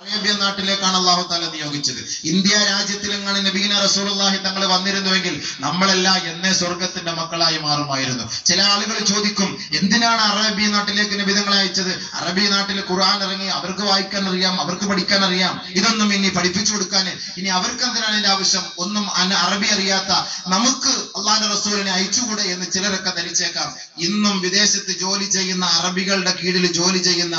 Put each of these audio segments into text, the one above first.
Arabian നാട്ടിലേക്കാണ് അല്ലാഹു തആല നിയോഗിച്ചത്. ഇന്ത്യ രാജ്യത്തിലെങ്ങാണ് നബീന റസൂലുള്ളാഹി തങ്ങൾ വന്നിരുന്നുവെങ്കിൽ നമ്മളെല്ലാം എന്നേ സ്വർഗത്തിന്റെ മക്കളായി മാറുമായിരുന്നു. ചില ആളുകൾ ചോദിക്കും, എന്തിനാണ് അറേബ്യ നാട്ടിലേക്ക് നബി തങ്ങളെ അയച്ചത്? അറബി നാട്ടിൽ ഖുർആൻ ഇറങ്ങി, അവർക്ക് വായിക്കാൻ അറിയാം, അവർക്ക് പഠിക്കാൻ അറിയാം, ഇതൊന്നും ഇനി പഠിപ്പിച്ചു കൊടുക്കാൻ ഇനി അവർക്ക് എന്തിനാണ് ഇതിന്റെ ആവശ്യം? ഒന്നും അറബി അറിയാത്ത നമുക്ക് അല്ലാഹുവിന്റെ റസൂലിനെ അയച്ചുകൂടെ എന്ന് ചിലരൊക്കെ ധരിച്ചേക്കാം. ഇന്നും വിദേശത്ത് ജോലി ചെയ്യുന്ന അറബികളുടെ കീഴിൽ ജോലി ചെയ്യുന്ന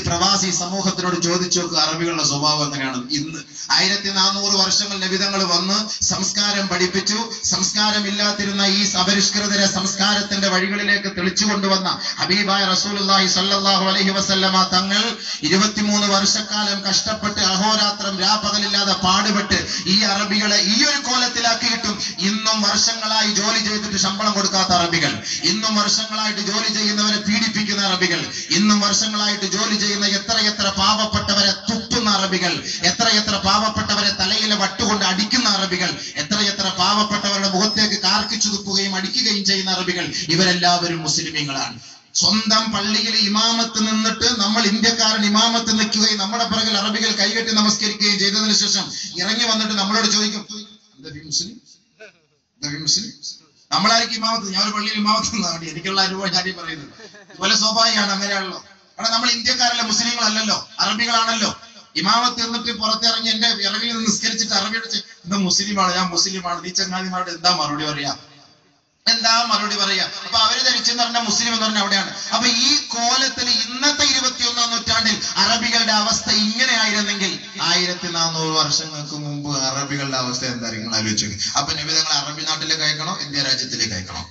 പ്രവാസി സമൂഹത്തിനോട് ചോദിച്ചു നോക്കുക, അറബികളുടെ സ്വഭാവം എങ്ങനെയാണ്. ഇന്ന് 1400 വർഷങ്ങൾ നബിതങ്ങൾ വന്ന് സംസ്കാരം പഠിപ്പിച്ചു. സംസ്കാരമില്ലാത്തിരുന്ന ഈ അപരിഷ്കൃതരെ സംസ്കാരത്തിന്റെ വഴികളിലേക്ക് തെളിച്ചു കൊണ്ടുവന്ന ഹബീബായ റസൂലുള്ളാഹി സ്വല്ലല്ലാഹു അലൈഹി വസല്ലമ തങ്ങൾ 23 വർഷക്കാലം കഷ്ടപ്പെട്ട് അഹോരാത്രം രാപകലില്ലാതെ പാടുപെട്ട് ഈ അറബികളെ ഈ ഒരു കോലത്തിലാക്കിയിട്ടും ഇന്നും വർഷങ്ങളായി ജോലി ചെയ്തിട്ട് ശമ്പളം കൊടുക്കാത്ത അറബികൾ, ഇന്നും വർഷങ്ങളായിട്ട് ജോലി ചെയ്യുന്നവരെ പീഡിപ്പിക്കുന്ന അറബികൾ, ഇന്നും വർഷങ്ങളായിട്ട് ജോലി ചെയ്യുന്ന എത്രയെത്ര പാവപ്പെട്ടവരെ തുപ്പുന്ന അറബികൾ, എത്രയെത്ര പാവപ്പെട്ടവരെ തലയിലെ വട്ടുകൊണ്ട് അടിക്കുന്ന അറബികൾ, എത്രയെത്ര പാവപ്പെട്ടവരുടെ മുഖത്തേക്ക് കാർക്കിച്ചു തുപ്പുകയും അടിക്കുകയും ചെയ്യുന്ന അറബികൾ, ഇവരെല്ലാവരും മുസ്ലിമീങ്ങളാണ്. സ്വന്തം പള്ളിയിൽ ഇമാമത്ത് നിന്നിട്ട് നമ്മൾ ഇന്ത്യക്കാരൻ ഇമാമത്ത് നിൽക്കുകയും നമ്മുടെ പിറകിൽ അറബികൾ കൈകെട്ടി നമസ്കരിക്കുകയും ചെയ്തതിനു ശേഷം ഇറങ്ങി വന്നിട്ട് നമ്മളോട് ചോദിക്കും, മുസ്ലിം? നമ്മളായിരിക്കും ഇമാമത്ത്. ഞാൻ ഒരു പള്ളിയിൽ ഇമാമത്ത് നിന്നാണ്, എനിക്കുള്ള അനുഭവം ഞാൻ പറയുന്നത്. ഇതുപോലെ സ്വാഭാവികമാണ്, അങ്ങനെയാണല്ലോ. കാരണം നമ്മൾ ഇന്ത്യക്കാരല്ല, മുസ്ലിങ്ങളല്ലല്ലോ, അറബികളാണല്ലോ. ഇമാമത്ത് എന്നിട്ട് പുറത്തിറങ്ങി എന്റെ ഇറങ്ങിൽ നിന്ന് നിസ്കരിച്ചിട്ട് അറബിയോട് എന്താ മുസ്ലിമാണ്, ഞാൻ മുസ്ലിമാണ്, നീ ചങ്ങാതിമാരോട് എന്താ മറുപടി പറയാ? അപ്പൊ അവര് ധരിച്ചെന്ന് പറഞ്ഞ മുസ്ലിം എന്ന് പറഞ്ഞ അവിടെയാണ്. അപ്പൊ ഈ കോലത്തിൽ ഇന്നത്തെ 21ാം നൂറ്റാണ്ടിൽ അറബികളുടെ അവസ്ഥ ഇങ്ങനെ ആയിരുന്നെങ്കിൽ 1400 വർഷങ്ങൾക്ക് മുമ്പ് അറബികളുടെ അവസ്ഥ എന്തായിരിക്കും ആലോചിച്ചു. അപ്പൊ നബി തങ്ങൾ അറബി നാട്ടിലേക്ക് അയക്കണോ, ഇന്ത്യ രാജ്യത്തിലേക്ക് അയക്കണോ?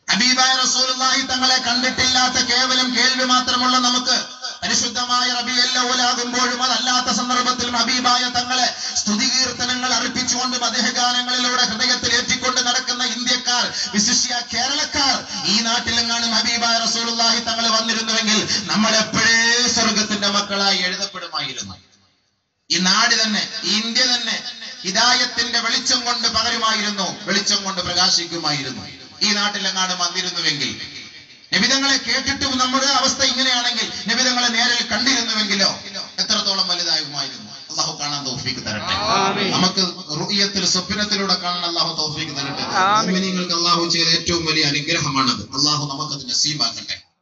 ഹബീബായ റസൂലുള്ളാഹി തങ്ങളെ കണ്ടിട്ടില്ലാത്ത കേവലം കേൾവി മാത്രമുള്ള നമുക്ക് പരിശുദ്ധമായ റബീഉൽ അവ്വലാകുമ്പോഴും അതല്ലാത്ത സന്ദർഭത്തിലും ഹബീബായ തങ്ങളെ സ്തുതികീർത്തനങ്ങൾ അർപ്പിച്ചുകൊണ്ട് മദഹഗാനങ്ങളിലൂടെ ഹൃദയത്തിൽ ഏറ്റിക്കൊണ്ട് നടക്കുന്ന ഇന്ത്യക്കാർ, വിശിഷ്യ കേരളക്കാർ, ഈ നാട്ടിലെങ്ങാനും ഹബീബായ റസൂലുള്ളാഹി തങ്ങൾ വന്നിരുന്നുവെങ്കിൽ നമ്മൾ എപ്പോഴേ സ്വർഗത്തിന്റെ മക്കളായി എഴുതപ്പെടുമായിരുന്നു. ഈ നാട് തന്നെ, ഈ ഇന്ത്യ തന്നെ ഹിദായത്തിന്റെ വെളിച്ചം കൊണ്ട് പകരുമായിരുന്നു, വെളിച്ചം കൊണ്ട് പ്രകാശിക്കുമായിരുന്നു. ഈ നാട്ടിലെങ്ങാനും വന്നിരുന്നുവെങ്കിൽ, നബിതങ്ങളെ കേട്ടിട്ടും നമ്മുടെ അവസ്ഥ ഇങ്ങനെയാണെങ്കിൽ, നബിതങ്ങളെ നേരിൽ കണ്ടിരുന്നുവെങ്കിലോ എത്രത്തോളം വലുതാകുമായിരുന്നു. അള്ളാഹു കാണാൻ തൗഫീഖ് തരട്ടെ. നമുക്ക് റുഅയത്തിൽ, സ്വപ്നത്തിലൂടെ കാണാൻ അള്ളാഹു തൗഫീഖ് തരട്ടെ. മുഅ്മിനീങ്ങൾക്ക് അള്ളാഹു ചെയ്ത ഏറ്റവും വലിയ അനുഗ്രഹമാണത്. അള്ളാഹു നമുക്കത് നസീബാക്കട്ടെ.